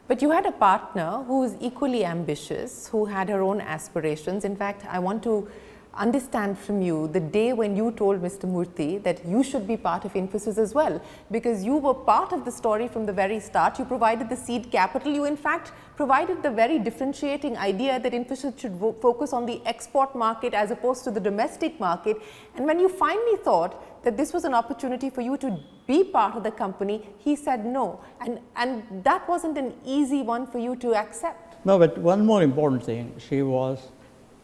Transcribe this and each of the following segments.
But you had a partner who was equally ambitious, who had her own aspirations. In fact, I want to understand from you the day when you told Mr. Murthy that you should be part of Infosys as well, because you were part of the story from the very start. You provided the seed capital. You in fact provided the very differentiating idea that Infosys should focus on the export market as opposed to the domestic market. And when you finally thought that this was an opportunity for you to be part of the company, he said no. And that wasn't an easy one for you to accept. No, but one more important thing, she was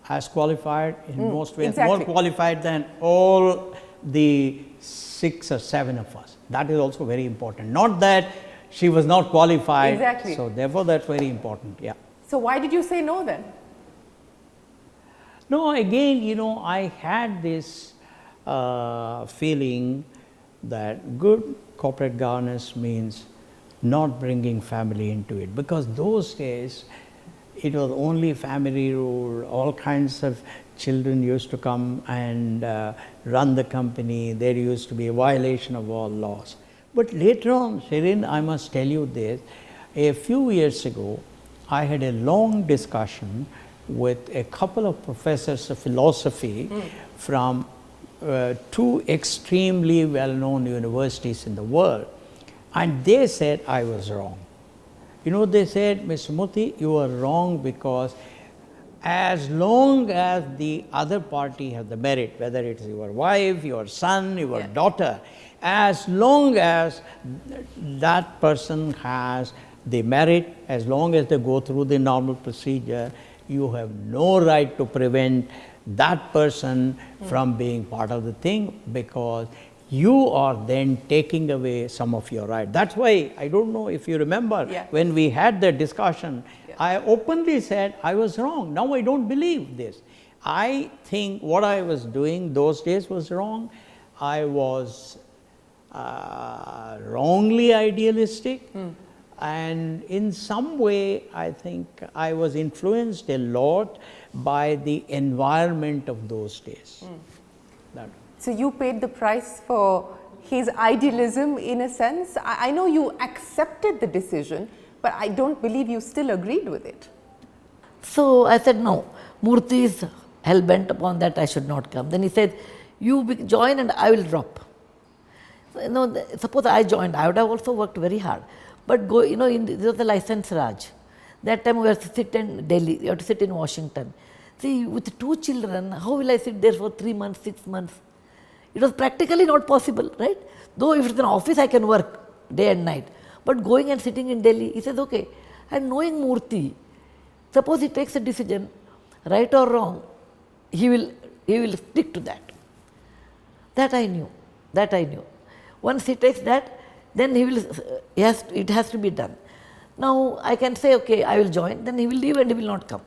as qualified in most ways, exactly. more qualified than all the 6 or 7 of us. That is also very important. Not that she was not qualified. Exactly. So therefore, that's very important. Yeah. So why did you say no then? No, again, you know, I had this feeling that good corporate governance means not bringing family into it, because those days it was only family rule. All kinds of children used to come and run the company. There used to be a violation of all laws. But later on, Shereen, I must tell you this, a few years ago, I had a long discussion with a couple of professors of philosophy from 2 extremely well-known universities in the world, and they said I was wrong. You know, they said, Mr. Murthy, you are wrong, because as long as the other party has the merit, whether it is your wife, your son, your daughter, as long as that person has the merit, as long as they go through the normal procedure, you have no right to prevent that person from being part of the thing, because you are then taking away some of your right. That's why, I don't know if you remember, when we had the discussion, I openly said I was wrong. Now I don't believe this. I think what I was doing those days was wrong. I was wrongly idealistic, and in some way I think I was influenced a lot by the environment of those days. So you paid the price for his idealism in a sense. I know you accepted the decision, but I don't believe you still agreed with it. So I said, no, Murthy is hell-bent upon that, I should not come. Then he said, you join and I will drop. So, you know, suppose I joined, I would have also worked very hard. But go, you know, this was the license Raj. That time we had to sit in Delhi, you have to sit in Washington. See, with 2 children, how will I sit there for 3 months, 6 months? It was practically not possible, right? Though if it's an office, I can work day and night. But going and sitting in Delhi, he says, okay. And knowing Murthy, suppose he takes a decision, right or wrong, he will stick to that. That I knew. That I knew. Once he takes that, then it has to be done. Now I can say, okay, I will join, then he will leave and he will not come.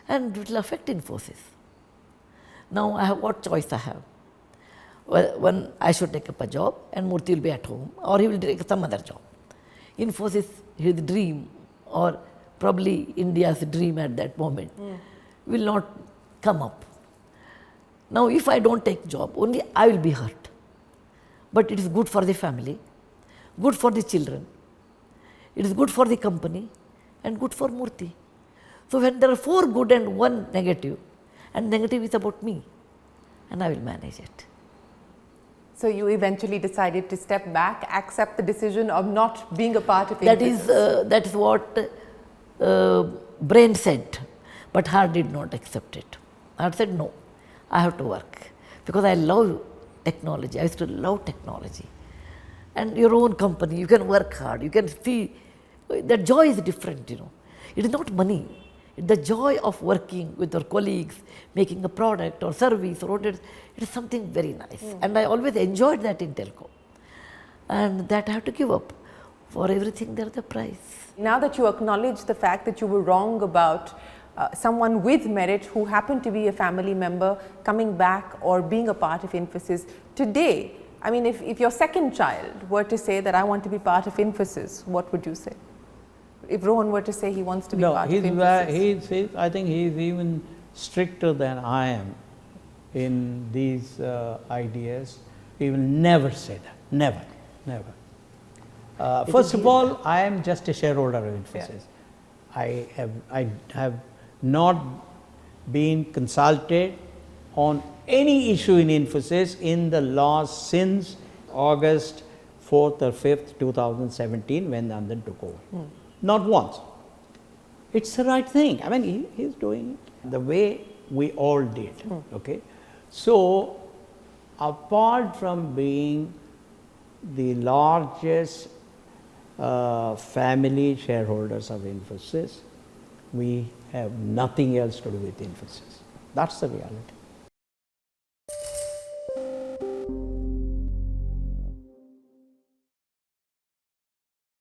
And it will affect Infosys. Now I have what choice I have? Well, one, I should take up a job and Murthy will be at home, or he will take some other job. Infosys, his dream, or probably India's dream at that moment, will not come up. Now if I don't take job, only I will be hurt. But it is good for the family, good for the children, it is good for the company and good for Murthy. So when there are 4 good and 1 negative, and negative is about me, and I will manage it. So you eventually decided to step back, accept the decision of not being a part of Infosys. That is what brain said, but heart did not accept it. Heart said, no, I have to work, because I love technology. I used to love technology. And your own company, you can work hard, you can see, the joy is different, you know. It is not money. The joy of working with your colleagues, making a product or service or whatever, it is something very nice. And I always enjoyed that in telco. And that I have to give up. For everything there is a price. Now that you acknowledge the fact that you were wrong about someone with merit who happened to be a family member coming back or being a part of Infosys, today, I mean, if your second child were to say that I want to be part of Infosys, what would you say? If Rohan were to say he wants to be part of Infosys? I think he is even stricter than I am in these ideas. He will never say that, never, never. First of all, I am just a shareholder of Infosys. I have not been consulted on any issue in Infosys in the last since August 4th or 5th, 2017, when Nandan took over. Not once. It's the right thing. I mean, he's doing it the way we all did. Okay. So, apart from being the largest family shareholders of Infosys, we have nothing else to do with Infosys. That's the reality.